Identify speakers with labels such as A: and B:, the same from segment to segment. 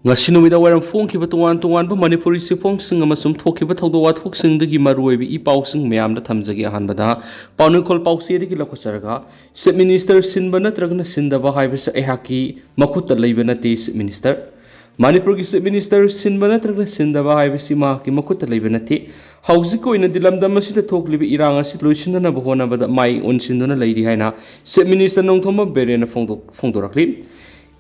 A: ngasi numida waram phongkhiba tongan manipuri sifongsinga masum thokhiba thawdo wathoksingdagi maruoibi ipausing mayamda thamjagi ahanbada paunukol pausiyadagi lakhacharaga Chief Minister Sinba natragna sindaba haibasa eihaki makhutta leiba natte Chief Minister Manipurgi Chief Minister Sinba natragna sindaba haibasi mahaki makhutta leiba natte hauzik oina dilamdam asida thoklibi irang asi loisinna bahonabada mai onsinduna leiri haina Chief Minister Nongthoma Biren phongdorakli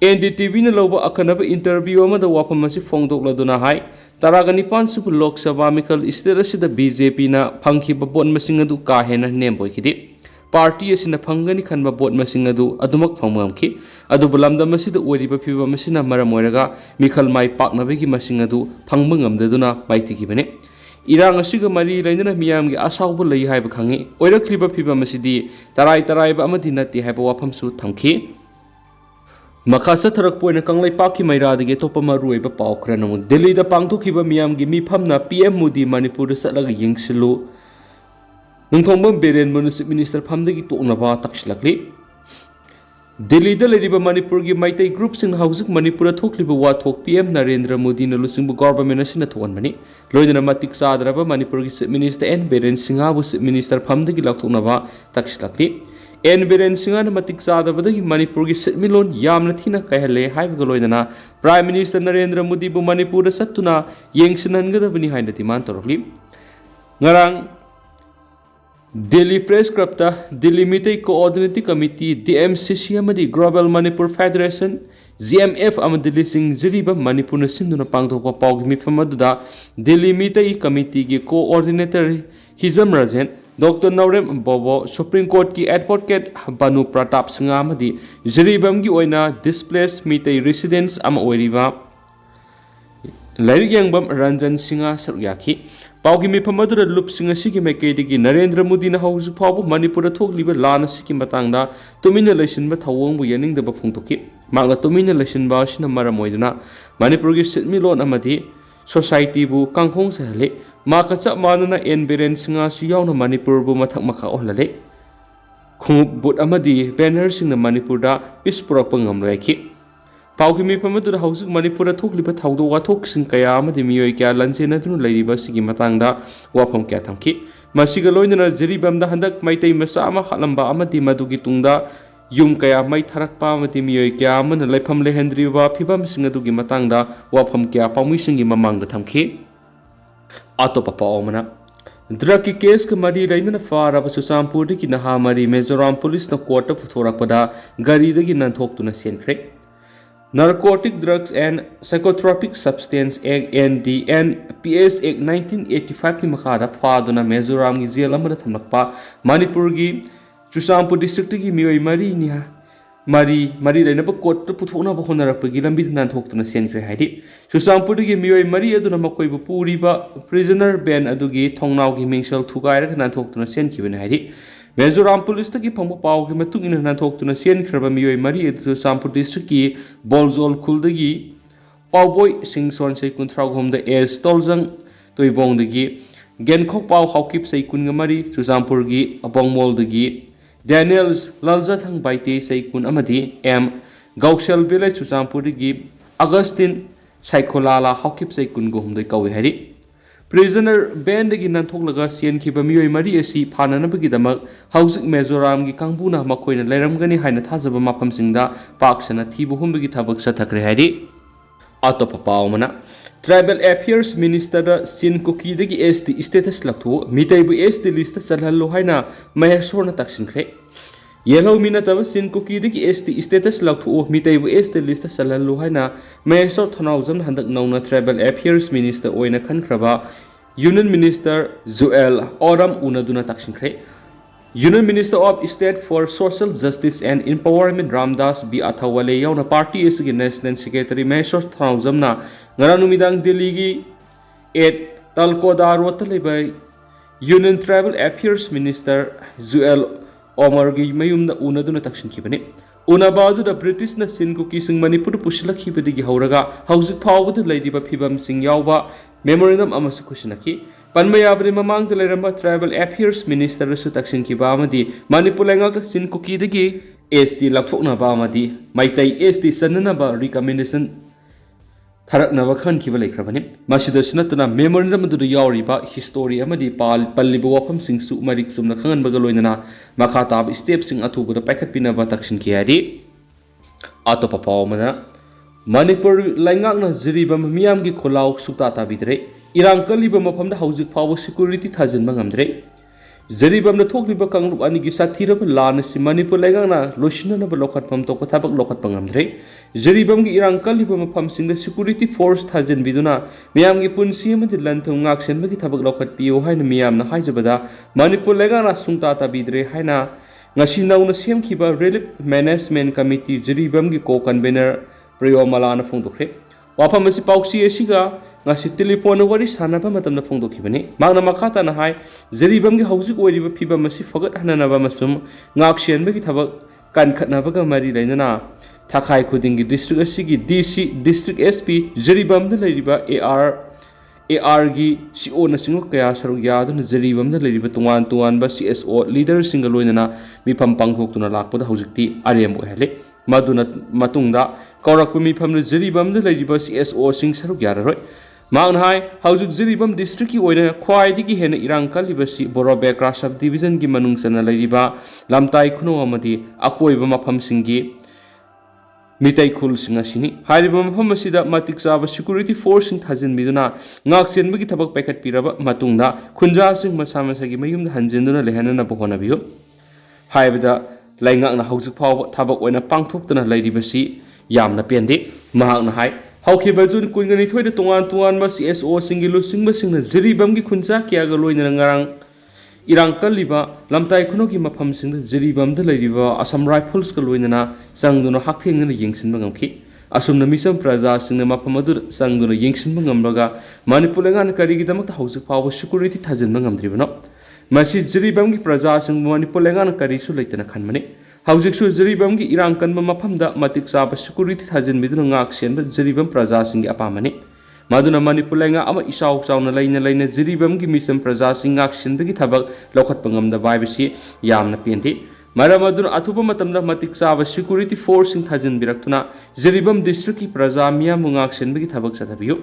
A: NDTV na lauba akanaba interview amada wapam asi phongdokladuna hai taragani subu Lok Sabha mikal istera sida BJP na phangkhiba bot masing adu ka hena nemboikhidi party asina phangani khanba bot masing adu adumak phangmamki adu bulamdam asida oriba phiba masina maram oiraga mikal mai paknabegi masing adu phangmangamdaduna maitikibane irang asiga mari lainana miyamgi asawbu lei haiba khangi oirakliba phiba masidi tarai ba amadi natti haiba wapam su thamki Makasa tharak poina kanglai paki mairadagi topa maruiba pau khranam Delhi da pangthokhiba miyamgi mifamna PM Modi Manipur da satlaga yingsilu Nungthongbam Biren Municipal Minister phamdagi toknaba takslakli Delhi da leriba Manipur gi maitai group sing hauzik Manipur thokliba wathok PM Narendra Modi na lusingbu government asina thoanmani loidana matik sadraba Manipur gi Chief Minister N Biren Singha bu Chief Minister phamdagi laktoknaba takslakli N Biren Singha na matik sadabadagi Manipur gi setmilon yamna thina kahale haibaga loidana Prime Minister Narendra Modi bu Manipur da sattuna yengsinangadabani haina demand torokli ngarang Delhi Press Club ta Delhi Mitai Coordinating Committee DMCC amadi Global Manipur Federation GMF amadi sing jiriba Manipur na sinduna pangthokpa pawgi mifam aduda Delhi Mitai Committee gi coordinator Hizam Rajan Dr. Naurem Bobo Supreme Court ki advocate Banu Pratap Singha amadi jiribam gi oina displaced mitai residents ama oiriba Lairik yangbam Ranjan Singha saryaki Paugi mifam adura lup singa sigi maikaidagi Narendra Modi na hauzu phabu Manipur thokliba lana sigi matangda tumina laisinba thawongbu yaningdaba phungtoki makna tumina laisinba sina maram oiduna Manipur gi sitmilon amadi society bu kangkhong sahale Makasa manana N Biren Singha siyaw na Manipur bu mathak maka ohlale khungup but amadi banner sing na Manipur da pispura pangamlaiki paugi mi pamadu da hausuk Manipur da thokliba thawdo wathok sing kaya amadi miyoi kya lansena dunu leiriba sigi matangda wafam kya thamki masiga loinana jiribam da handak maitai masa ama halamba amadi madugi tungda yum kaya mai tharakpa amadi miyoi kya amana laifam lehendriba phibam sing adugi matangda wafam kya paumi singi mamangda thamki Atopa paomana drug ki case ka mari lainana faraba Susampur ki naha mari Mizoram police na court puthorakpada gari dagi nanthokuna senkhre Narcotic Drugs and Psychotropic Substance Act NDN PS Act 1985 ki makhada phaduna Mizoram gi jail amada thamlakpa Manipur gi Susampur district gi miyoi mari niha mari lainaba court puthona ba honarakpagi lambi nanthokuna senkre haidi Susampur gi miyoi mari aduna makoibu puriba prisoner ban adugi thongnau gi mingsal thugaira nanthokuna senkibene haidi Mizoram police gi phangba paw gi matungina nanthokuna senkraba miyoi mari adu Susampur district gi Bolzol khuldagi pawboy singson sei kunthraw homda es toljang toibong dagi genkhok paw hawkip sei kunga mari Susampur gi abongmol dagi Daniels Lalzathang Baite Saikun Amadi M. Gaushal Village Susampur gi Augustine Saikolala Hawkip Saikun Gohumdai Kawi Hari Prisoner Band gi Nanthoklaga Sien Kiba Miyoi Mari asi Phananabagi damak Hausik Mizoram gi Kangbuna makoina leiramgani haina thajaba mafamsingda paksana thibu humbagi thabak sathakre hari Atopa paumana Tribal Affairs Minister da Sin Kuki dagi ST status lakthu mitai bu ST list chalhallo haina maheshorna taksinkre yellow minataba Sin Kuki dagi ST status lakthu mitai bu ST list chalhallo haina maheshor thanaujam handak nauna Tribal Affairs Minister oina khankraba Union Minister Joel Oram unaduna taksinkre Union Minister of State for Social Justice and Empowerment Ramdas B. Athawale yauna party isigi National Secretary Maheshwar Thaujamna ngaranumidang Delhi gi 8 Talkoda rotaleba Union Tribal Affairs Minister Joel Omar gi mayumna unaduna taksinkibane unabadu da British na Sinkuki sing Manipur pusilakibadigi hauraga hauzik phawbadu leidiba phibam sing yawba memorandum amasu kushinaki Panmayabri mamang Teleramba Tribal Affairs Minister Sutaksin Kibamadi, Manipulanga Sin Kuki degi, ST Lapfokna Bamadi, Maitai ST Sananaba recommendation थारकनबा खनखिबा लेख्रबनि मसिदसु नतना memorandum अदुदा यावरिबा history अमदि पल्लिबा वफमसिंगसु मरिक सुमना खंगनबगा लोइनना मखा ताब स्टेपसिंग अथुबदा पाइखतपिनबा तक्सिनखि हादि अतोपा पावमना मणिपुर लाइंगाकना जिरिबम मियामगी खोलाव सुक्ता ताबिद्रे इरांग कलिबा मफमदा हौजिक फाव सिक्युरिटी थाजिनबा ngamdre जरिबमना थोकलिबा कांगरुप अनिगी साथीरब लानसि मणिपुर लाइंगाकना लोसिननबा लोखतफम तोक थाबक लोखतपा ngamdre जरिबमगी इरांग कलिबा मफमसिंगदा सिक्युरिटी फोर्स थाजिनबिदुना मियामगी पुंसि अमदि लंथुम ngaksenbagi थाबक लोखतपियो हाइना मियामना हाइजबदा मणिपुर लाइंगाकना सुंगता ताबिद्रे हाइना ngasi nauna semkhiba relief management committee जरिबमगी को कन्वेनर प्रियोमलाना फोंदोखरे वाफम असि पाउक्सी एसिगा ngasi telephone wari sanaba matamna फोंदोखिबनि मांगना मखाताना हाय जरिबमगी हौजिक ओइरिबा फिबम असि फगत हननबा मसुम ngaksenbagi थाबक कानखतनबगा मरि लैनना थाखाय खुदिंगी डिस्ट्रिक्ट असिगी डीसी डिस्ट्रिक्ट एसपी जरिबमदा लैरिबा AR गी CO नसिंगो कया सरुक यादुन जरिबमदा लैरिबा तुंगान तुंगानबा CSO लीडर सिंगल लोइनना मिफम पांगथोक्तुना लाकपदा हौजिकती आरेम ओहले मदुना मतुंगदा कौरकपु मिफमदा जरिबमदा लैरिबा CSO सिंग सरुक याररोय मांगना हाय हौजिक जरिबम डिस्ट्रिक्ट की ओइना ख्वाइदिगी हेना इरांग कलिबसि बोरोबेक्रा सब डिवीजन की मनुंगसना लैरिबा लमताई खुनो अमदि अकोइबा मफमसिंगी मिताई खुल सिंगासिनी हारिबा मफम असिदा मतिक चाबा सिक्युरिटी फोर्स सिंग थाजिनबिदुना ngaksenbagi थबक पाइखतपिरबा मतुंगदा खुंजा सिंग मसा मसागी मयुमदा हंजिनदुना लेहनना बहोनाबियो हाइबदा लाइंगाकना हौजिक फाव थबक ओइना पांगथोक्तुना लैरिबसि यामना पेंदे महाकना हाय हौखिबा जुन कुनगनि थोइदा तोंगान तोंगानबा CSO सिंगी लुसिंगबा सिंगना जरिबमगी खुंजा कियागा लोइना ngarang इरांग कलिबा लमताई खुनोगी मफम सिंग जरिबमदा लैरिबा असम राइफल्स का लोइनना संगदुना हाकथेंगना येंगसिनबा ngamखि असुमना मिसम प्रजा सिंगना मफम अदु संगदुना येंगसिनबा ngamraga मणिपुर लाइंगाना करिगिदमक्ता हौजिक फाव सिक्युरिटी थाजिनबा ngamद्रिबनो मसि जरिबमगी प्रजा सिंग मणिपुर लाइंगाना करिसु लैतना खनमने हौजिकसु जरिबमगी इरांग कनबा मफमदा मतिक चाबा सिक्युरिटी थाजिनबिदुना ngaksenबा जरिबम प्रजा सिंगी अपामने मादुना मणिपुर लाइंगा अमा इसाउ चाउना लैना जरिबमगी मिसम प्रजा सिंग ngaksenbagi थबक लौखतपा ngamdaba हाइबसि यामना पेंदे मरम अदुना अथुबा मतमदा मतिक चाबा सिक्युरिटी फोर्स सिंग थाजिनबिरक्तुना जरिबम डिस्ट्रिक्ट की प्रजा मियाम ngaksenbagi थबक चथबियो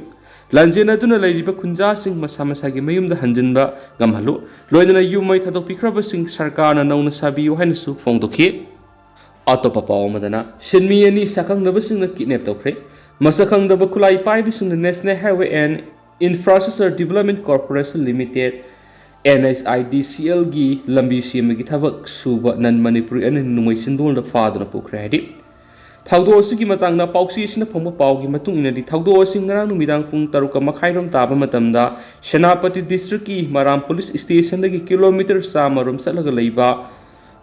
A: लंजेन अदुना लैरिबा खुंजा सिंग मसा मसागी मयुमदा हंजिनबा गमहलु लोइदना युमै थदोकपिख्रबा सिंग सरकारना नौना साबियो हाइनसु फोंदोखि अतोपा पावमदना सिनमी अनि सकंगनबा सिंगना किडनैप तौखरे मसखंगदबा खुलाई पाइबिसिंगना national highway and infrastructure development corporation limited NHIDCL गी लंबी सेमगी थबक सुबा नन मणिपुरी अन नुमै सिंदोलदा फादना पुखरे हाइदि थाउदो असुगी मतंगना पाउसीसिना फंबा पावगी मतुंग इनदि थाउदो असि ngarang numidang pung 3:30 ताबा मतमदा सेनापति डिस्ट्रिक्ट की मराम पुलिस स्टेशन दगी किलोमीटर सामरोम सलगा लैबा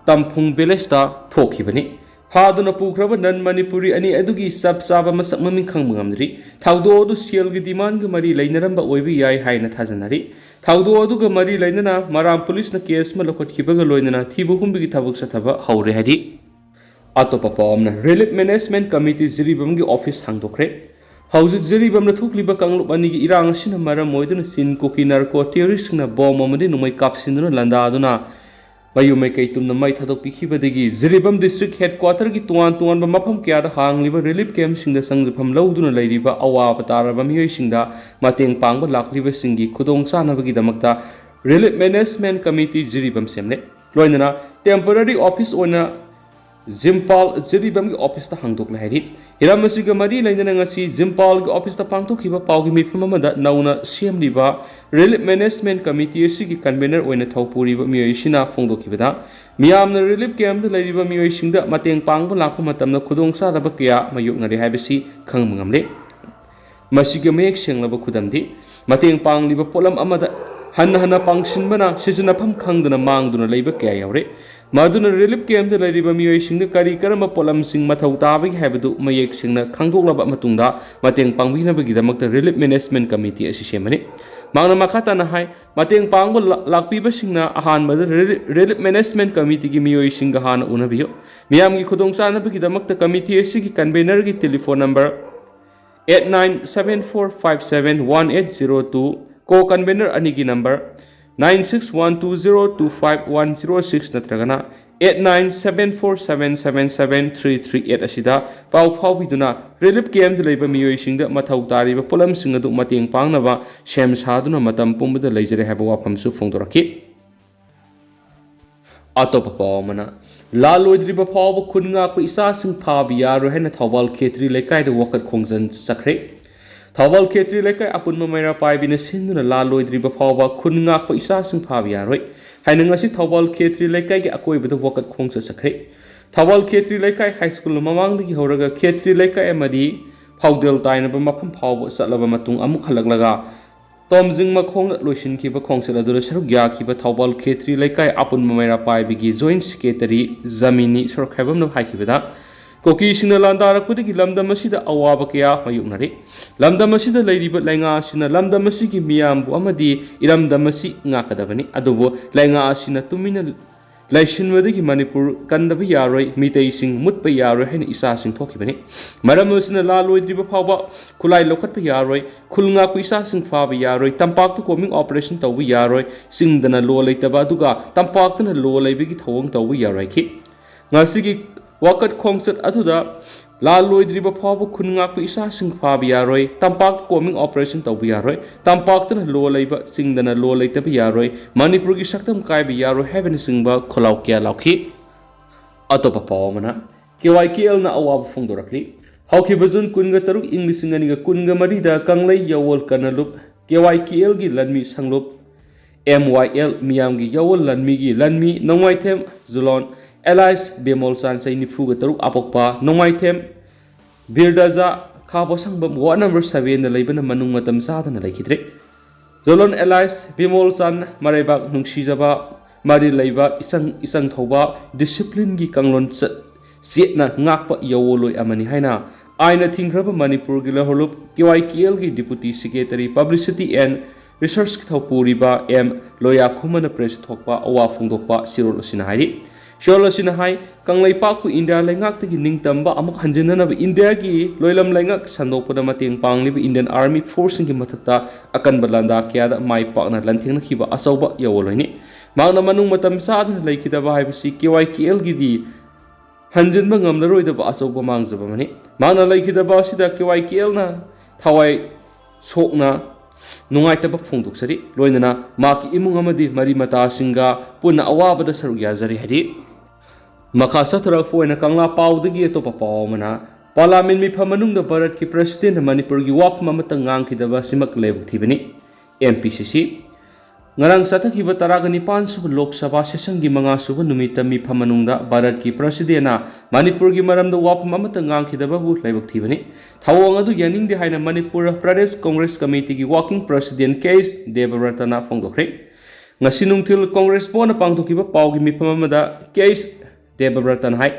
A: तमफुंग विलेजदा थोखिबनि फादुना पुख्रबा नन मणिपुरी अनि अदुगी सब साबा मसक ममिंग खंगबा ngamdri थाउदो अदु सेलगी डिमांड ग मरी लैनरंबा ओइबि याय हाइना थाजनरि थाउदो अदुगा मरी लैनना मराम पुलिस न केस म लखतखिबगा लोइनना थिबु हुंबिगी थबक सथबा हौरे हादि अतोपा पावमना रिलीफ मैनेजमेंट कमिटी जरिबमगी ऑफिस हांगदोखरे हौजिक जरिबमना थोकलिबा कांगलुप अनिगी इरांग असिना मरम मोइदुना सिन कोकी नार्को टेररिस्टना बॉम्ब अमदि नुमै कापसिनदुना लंदादुना मयुमै कैतुमना मै थादोकपिखिबदगी जरिबम डिस्ट्रिक्ट हेडक्वार्टर की तुआन मफम क्यादा हांगलिबा रिलीफ कैम्प सिंगदा संजफम लौदुना लैरिबा अवाब तारबा मियोइसिंगदा मतेंग पांगबा लाक्लिबा सिंगी खुदोंग चानबगीदमक्ता relief management committee Jiribam सेमले लोइनना temporary office ओना जिम्पाल जरिबमगी ऑफिस ता हांगदोकला हाइदि हिरामसिगा मरी लैनना ngasi जिम्पाल गी ऑफिस ता पांगथोखिबा पावगी मिफम अमदा नौना सेमलिबा रिलीफ मैनेजमेंट कमिटी असिगी कन्वेनर ओइना थौपुरिबा मियोइसिना फोंदोखिबदा मियामना रिलीफ कैम्प दा लैरिबा मियोइसिंगदा मतेंग पांगबा लाकपा मतमना खुदोंग चादबा कया मायोगनरि हाइबसि खंगमंगमले मसिगा मयेक सेंगलबा खुदमदि मतेंग पांगलिबा पोलम अमदा हन्ना पांगसिनबना सिजनफम खंगदना मांगदुना लैबा कया यावरे मादुना रिलीफ कैम्प दा लैरिबा मियोइसिंगदा करी करम पोलमसिंग मथौ ताबगी हाइबदु मयेक सिंगना खंगदोकलबा मतुंगदा मतेंग पांगबिनबगीदमक्ता रिलीफ मैनेजमेंट कमिटी असि सेमनि मांगना मखाताना हाय मतेंग पांगबा लाक्पिबसिंगना अहानबदा रिलीफ मैनेजमेंट कमिटी की मियोइसिंगा हाना उनबियो मियामगी खुदोंग चानबगीदमक्ता कमिटी असिगी कन्वेनर की टेलीफोन नंबर 8974571802 को convener अनिगी number 9612025106 नत्रगना 8974777338 asida pau phawbiduna relief camp de leiba miyoisingda mathau tariba polamsing adu mateng pangnaba sem saduna matam pumbada leijare haba wafamsu phongdoraki atop pawmana lalodriba phawba khunga ko isa sing phabi yaro hena thawal khetri lekai de wakat khongjan sakre thawal khetri lekai apun maira paibina sinduna lalodriba phawba khunga ko isa sing phabi yaroi hainanga si thawal khetri lekai ge akoi bada wakat khongja sakre thawal khetri lekai high school mamang dagi horaga khetri lekai amadi phawdel taina ba mafam phawba satlaba matung amuk halaklaga Tomjing makhong loisin ki ba khongsel adura saruk ya ki ba thawbal khetri lekai apun mamaira pai bigi joint secretary zamini sor khabam no hai ki ba koki sina landara kudi lamdam asida awaba kya mayumnari lamdam asida leiriba lenga sina lamdam asigi miyam bu amadi iramdam asi nga kadabani adubo lenga asina tumina Laishin wadagi Manipur kandaba yaroi mitay sing mutpa yaroi haina isa sing thoki bani maram usina laloi driba phawba khulai lokat pa yaroi khulnga ku isa sing phaba yaroi tampak tu coming operation tawbi yaroi singdana lo leitaba duga tampak tana lo leibigi thawang tawbi yaroi ki ngasigi wakat khongchat aduda laloi driba phawba khulnga ku isa sing phaba yaroi tampak coming operation tawbi yaroi tampak tana lo leiba singdana lo leitaba yaroi Manipur gi saktam kai bi yaroi heaven singba kholau kya lauki atopa pawmana KYKL na awab phongdorakli hauki bajun kunga taruk inglising ani ga kunga marida kanglai yawol kanalup KYKL gi lanmi sanglup MYL miyam gi yawol lanmi gi lanmi nongwaithem zulon Allies bemol san sai ni phuga taruk apokpa nongwaithem birdaza khabo sangbam wa number 7 na leibana manung matam sadana laikhitre zulon Allies bemol san marebak nungsijaba mari leiba isang thoba discipline gi kanglon setna ngakpa yawoloi amani haina aina thingraba Manipur gi laholup KYKL gi deputy secretary publicity and research thawpuriba M loya khumana press thokpa awa phungdokpa sirol asina hairi sirol asina hai kanglai pa ku India lengak tagi ningtamba amuk hanjinana ba India gi loilam lengak sandokpada mateng pangli ba Indian Army Force gi mathakta akan balanda kya da mai pakna lanthingna khiba asauba yawoloi magna manung matam sadna laikidaba haibasi KYKL gi di hanjinba ngamlaroidaba asauba mangjaba mani magna laikidaba sida KYKL na thawai sokna nungaitaba phongdoksari loinana maki imung amadi mari mata singa punna awabada saruk yazari hadi makha satrak poina kangla pawdagi topa pawmana parliament mi phamanung da Bharat ki president Manipur gi wap mamata ngangkidaba simak lebuk thibani MPCC ngarang sathakhiba taragani 5 Lok Sabha session gi manga suba numita mi phamanungda Bharat ki president na Manipur gi maramda wap mamata ngangkidaba bu lebuk thibani thawang adu yaning de haina Manipur Pradesh Congress Committee gi working president case Debaratana phongdokre ngasi nungthil Congress bona pangthokiba pawgi mi phamamada case Debabratan hai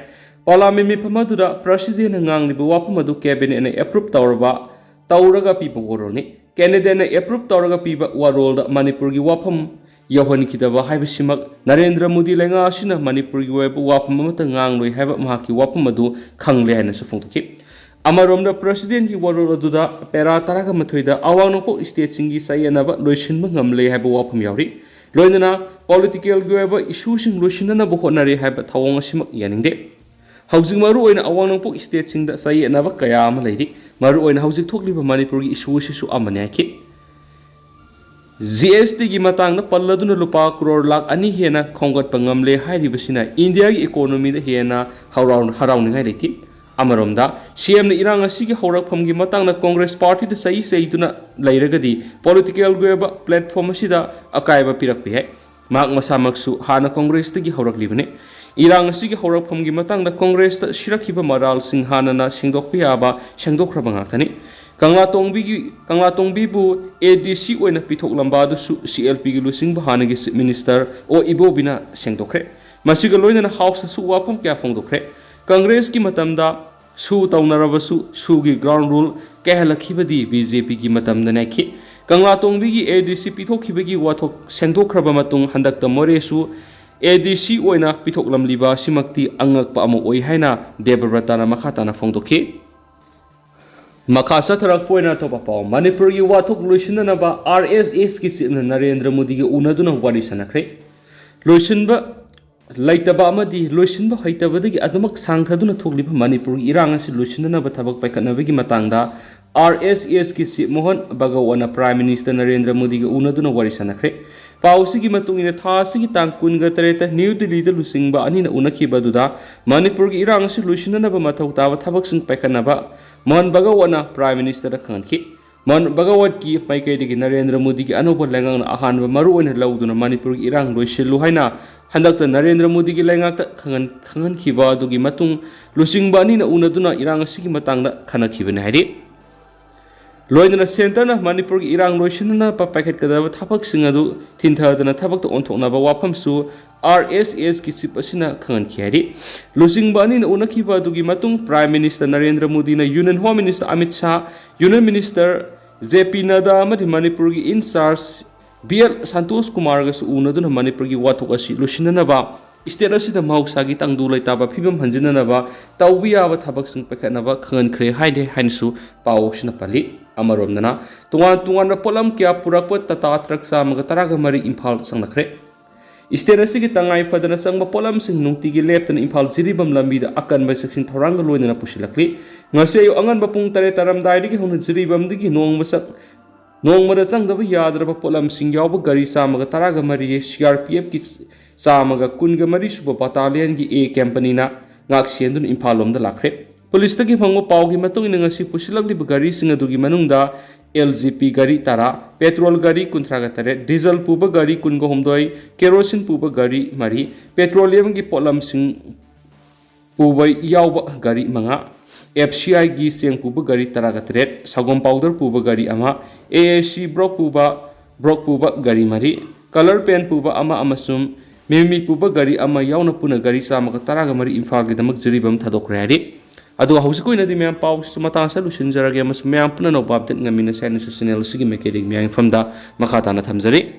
A: parliament mi phamadura president ngangliba wapamadu cabinet na approve tawraga piba waroni candidate na approve tawraga piba warol Manipur gi wapam yohon kidaba haibasimak Narendra Modi lenga asina Manipur gi web wapam amata ngangloi haiba mahaki wapamadu khangle haina sufungtoki amaromda president gi warol aduda pera taraga mathoida awangnopo state singi sayanaba loisinba ngamle haiba wapam yauri loinana political goeba issue sing loisinana bo honari haiba thawong asimak yaningde haujing maru oina awangnopo state singda sayanaba kaya ama leiri maru oina haujik thokliba Manipur gi issue sisu amane ki GST gi matang na palladuna lupa crore lakh ani hena khongat pangamle hairibasina India gi economy da hena haraun ngai leti amaromda CM na irang asigi horak pham gi matang na Congress party da sei tuna leiragadi political goeba platform asida akaiba pirakpi hai mak masamaksu hana Congress tagi horak libane irang asigi horak pham gi matang na Congress ta shirakhiba maral sing hana na singdokpi aba sengdokraba ngakani Kangla Tongbi bu ADC oina pithok lamba du CLP gi lusing bahana gi minister o ibobina sengdokre masiga loina house su wapam kya phongdokre Congress ki matamda su taunarabasu su gi ground rule kehalakibadi BJP gi matamda nakhi Kangla Tongbi gi ADC pithok khibagi wathok sengdokraba matung handakta more su ADC oina pithok lamliba simakti angakpa amo oi haina Debaratana makhatana phongdokhi Makasa tharak poina topa paw Manipur gi wathok loisinna ba RSS ki sina Narendra Modi gi unaduna wari sanakre loisinba ꯂꯩꯇꯕ ꯑꯃꯗꯤ ꯂꯣꯏꯁꯤꯟꯕ ꯍꯩꯇꯕꯗꯒꯤ ꯑꯗꯨꯃꯛ ꯁꯥꯡꯊꯗꯨꯅ ꯊꯣꯛꯂꯤꯕ ꯃꯅꯤꯄꯨꯔꯒꯤ ꯏꯔꯥꯡ ꯑꯁꯤ ꯂꯣꯏꯁꯤꯟꯅꯅꯕ ꯊꯕꯛ ꯄꯥꯏꯈꯠꯅꯕꯒꯤ ꯃꯇꯥꯡꯗ RSSꯒꯤ ꯆꯤꯞ ꯃꯣꯍꯟ ꯕꯒꯋꯥꯅ ꯄ꯭ꯔꯥꯏꯝ ꯃꯤꯅꯤꯁꯇꯔ ꯅꯔꯦꯟꯗ꯭ꯔ ꯃꯣꯗꯤꯒ ꯎꯅꯗꯨꯅ ꯋꯥꯔꯤ ꯁꯥꯟꯅꯈ꯭ꯔꯦ꯫ ꯄꯥꯎ ꯑꯁꯤꯒꯤ ꯃꯇꯨꯡ ꯏꯟꯅ ꯊꯥ ꯑꯁꯤꯒꯤ ꯇꯥꯡ 18ꯗ ꯅ꯭ꯌꯨ ꯗꯤꯜꯂꯤꯗ ꯂꯨꯆꯤꯡꯕ ꯑꯅꯤꯅ ꯎꯅꯈꯤꯕ ꯑꯗꯨꯗ ꯃꯅꯤꯄꯨꯔꯒꯤ ꯏꯔꯥꯡ ꯑꯁꯤ ꯂꯣꯏꯁꯤꯟꯅꯅꯕ ꯃꯊꯧ ꯇꯥꯕ ꯊꯕꯛꯁꯤꯡ ꯄꯥꯏꯈꯠꯅꯕ ꯃꯣꯍꯟ ꯕꯒꯋꯥꯅ ꯄ꯭ꯔꯥꯏꯝ ꯃꯤꯅꯤꯁꯇꯔꯗ ꯈꯪꯍꯟꯈꯤ꯫ ꯃꯣꯍꯟ ꯕꯒꯋꯥꯠꯀꯤ ꯃꯥꯏꯀꯩꯗꯒꯤ ꯅꯔꯦꯟꯗ꯭ꯔ ꯃꯣꯗꯤꯒꯤ ꯑꯅꯧꯕ ꯂꯩꯉꯥꯛꯅ ꯑꯍꯥꯟꯕ ꯃꯔꯨꯑꯣꯏꯅ ꯂꯧꯗꯨꯅ ꯃꯅꯤꯄꯨꯔꯒꯤ ꯏꯔꯥꯡ ꯂꯣꯏꯁꯤꯜꯂꯨ ꯍꯥꯏꯅ ꯍꯟꯗꯛꯇ ꯅꯔꯦꯟꯗ꯭ꯔ ꯃꯣꯗꯤꯒꯤ ꯂꯩꯉꯥꯛꯇ ꯈꯪꯍꯟꯈꯤꯕ ꯑꯗꯨꯒꯤ ꯃꯇꯨꯡ ꯂꯨꯆꯤꯡꯕ ꯑꯅꯤꯅ ꯎꯅꯗꯨꯅ ꯏꯔꯥꯡ ꯑꯁꯤꯒꯤ ꯃꯇꯥꯡꯗ ꯈꯟꯅꯈꯤꯕꯅꯤ ꯍꯥꯏꯔꯤ꯫ ꯂꯣꯏꯅꯅ ꯁꯦꯟꯇꯔꯅ ꯃꯅꯤꯄꯨꯔꯒꯤ ꯏꯔꯥꯡ ꯂꯣꯏꯁꯤꯟꯅꯅꯕ ꯄꯥꯏꯈꯠꯀꯗꯕ ꯊꯕꯛꯁꯤꯡ ꯑꯗꯨ ꯊꯤꯟꯊꯗꯅ ꯊꯕꯛꯇ ꯑꯣꯟꯊꯣꯛꯅꯕ ꯋꯥꯐꯝꯁꯨ RSSꯒꯤ ꯆꯤꯞ ꯑꯁꯤꯅ ꯈꯪꯍꯟꯈꯤ ꯍꯥꯏꯔꯤ꯫ ꯂꯨꯆꯤꯡꯕ ꯑꯅꯤꯅ ꯎꯅꯈꯤꯕ ꯑꯗꯨꯒꯤ ꯃꯇꯨꯡ ꯄ꯭ꯔꯥꯏꯝ ꯃꯤꯅꯤꯁꯇꯔ ꯅꯔꯦꯟꯗ꯭ꯔ ꯃꯣꯗꯤꯅ union home minister Amit Shah, union minister JP ꯅꯗ꯭ꯗꯥ ꯑꯃꯗꯤ ꯃꯅꯤꯄꯨꯔꯒꯤ ꯏꯟꯆꯥꯔꯖ BL ꯁꯟꯇꯣꯁ ꯀꯨꯃꯥꯔꯒꯁꯨ ꯎꯅꯗꯨꯅ ꯃꯅꯤꯄꯨꯔꯒꯤ ꯋꯥꯊꯣꯛ ꯑꯁꯤ ꯂꯣꯏꯁꯤꯟꯅꯅꯕ ꯁ꯭ꯇꯦꯠ ꯑꯁꯤꯗ ꯃꯍꯧꯁꯥꯒꯤ ꯇꯪꯗꯨ ꯂꯩꯇꯥꯕ ꯐꯤꯕꯝ ꯍꯟꯖꯤꯟꯅꯅꯕ ꯇꯧꯕ ꯌꯥꯕ ꯊꯕꯛꯁꯤꯡ ꯄꯥꯏꯈꯠꯅꯕ ꯈꯪꯍꯟꯈ꯭ꯔꯦ ꯍꯥꯏꯅꯁꯨ ꯄꯥꯎ ꯑꯁꯤꯅ ꯄꯜꯂꯤ꯫ ꯑꯃꯔꯣꯝꯗꯅ ꯇꯣꯉꯥꯟ-ꯇꯣꯉꯥꯟꯕ ꯄꯣꯠꯂꯝ ꯀꯌꯥ ꯄꯨꯔꯛꯄ ꯇꯥꯇꯥ ꯇ꯭ꯔꯛ 113 ꯏꯝꯐꯥꯜ ꯆꯪꯂꯛꯈ꯭ꯔꯦ꯫ ꯁ꯭ꯇꯦꯠ ꯑꯁꯤꯒꯤ ꯇꯉꯥꯏ ꯐꯗꯅ ꯆꯪꯕ ꯄꯣꯠꯂꯝꯁꯤꯡ ꯅꯨꯡꯇꯤꯒꯤ ꯂꯦꯞꯇꯅ ꯏꯝꯐꯥꯜ ꯖꯤꯔꯤꯕꯥꯝ ꯂꯝꯕꯤꯗ ꯑꯀꯟꯕ ꯆꯦꯛꯁꯤꯟ ꯊꯧꯔꯥꯡꯒ ꯂꯣꯏꯅꯅ ꯄꯨꯁꯤꯜꯂꯛꯂꯤ꯫ ꯉꯁꯤ ꯑꯌꯨꯛ ꯑꯉꯟꯕ ꯄꯨꯡ 9 ꯇꯥꯔꯝꯗꯥꯏꯗꯒꯤ ꯍꯧꯅ ꯖꯤꯔꯤꯕꯥꯝꯗꯒꯤ ꯅꯣꯡꯃꯗ ꯆꯪꯗꯕ ꯌꯥꯗ꯭ꯔꯕ ꯄꯣꯠꯂꯝꯁꯤꯡ ꯌꯥꯎꯕ ꯒꯥꯔꯤ 113 CRPFꯀꯤ 113 ꯁꯨꯕ ꯕꯇꯥꯂꯤꯌꯟꯒꯤ A ꯀꯝꯄꯅꯤꯅ ꯉꯥꯛꯁꯦꯟꯗꯨꯅ ꯏꯝꯐꯥꯜ ꯂꯣꯝꯗ ꯂꯥꯛꯈ꯭ꯔꯦ꯫ ꯄꯨꯂꯤꯁꯇꯒꯤ ꯐꯪꯕ ꯄꯥꯎꯒꯤ ꯃꯇꯨꯡ ꯏꯟꯅ ꯉꯁꯤ ꯄꯨꯁꯤꯜꯂꯛꯂꯤꯕ ꯒꯥꯔꯤꯁꯤꯡ ꯑꯗꯨꯒꯤ ꯃꯅꯨꯡꯗ LGP ꯒꯥꯔꯤ 10, ꯄꯦꯇ꯭ꯔꯣꯜ ꯒꯥꯔꯤ 38, ꯗꯤꯖꯜ ꯄꯨꯕ ꯒꯥꯔꯤ 19, ꯀꯦꯔꯣꯁꯤꯟ ꯄꯨꯕ ꯒꯥꯔꯤ 4, ꯄꯦꯇ꯭ꯔꯣꯂꯤꯌꯝꯒꯤ ꯄꯣꯠꯂꯝꯁꯤꯡ ꯄꯨꯕ ꯌꯥꯎꯕ ꯒꯥꯔꯤ 5, FCIꯒꯤ ꯆꯦꯡ ꯄꯨꯕ ꯒꯥꯔꯤ 18, ꯁꯒꯣꯝ ꯄꯥꯎꯗꯔ ꯄꯨꯕ ꯒꯥꯔꯤ 1, AAC ꯕ꯭ꯔꯣꯛ ꯄꯨꯕ ꯒꯥꯔꯤ 4, ꯀꯂꯔ ꯄꯦꯟ ꯄꯨꯕ 1 ꯑꯃꯁꯨꯡ ꯃꯤꯃꯤ ꯄꯨꯕ ꯒꯥꯔꯤ 1 ꯌꯥꯎꯅ ꯄꯨꯟꯅ ꯒꯥꯔꯤ 113 ꯏꯝꯐꯥꯜꯒꯤꯗꯃꯛ ꯖꯤꯔꯤꯕꯥꯝ ꯊꯥꯗꯣꯛꯈ꯭ꯔꯦ ꯍꯥꯏꯔꯤ꯫ ꯑꯗꯨꯒ ꯍꯧꯖꯤꯛ ꯑꯣꯏꯅꯗꯤ ꯃꯌꯥꯝ ꯄꯥꯎꯁꯤꯁꯨ ꯃꯇꯥꯡ ꯑꯁꯤꯗ ꯂꯣꯏꯁꯤꯟꯖꯔꯒꯦ ꯑꯃꯁꯨꯡ ꯃꯌꯥꯝ ꯄꯨꯟꯅ ꯅꯧꯕ ꯑꯞꯗꯦꯠ ꯉꯝꯃꯤꯟꯅꯁꯦ ꯍꯥꯏꯅꯁꯨ ꯆꯦꯅꯦꯜ ꯑꯁꯤꯒꯤ ꯃꯥꯏꯀꯩꯗꯒꯤ ꯃꯌꯥꯝꯐꯝꯗ ꯃꯈꯥ ꯇꯥꯅ ꯊꯝꯖꯔꯤ꯫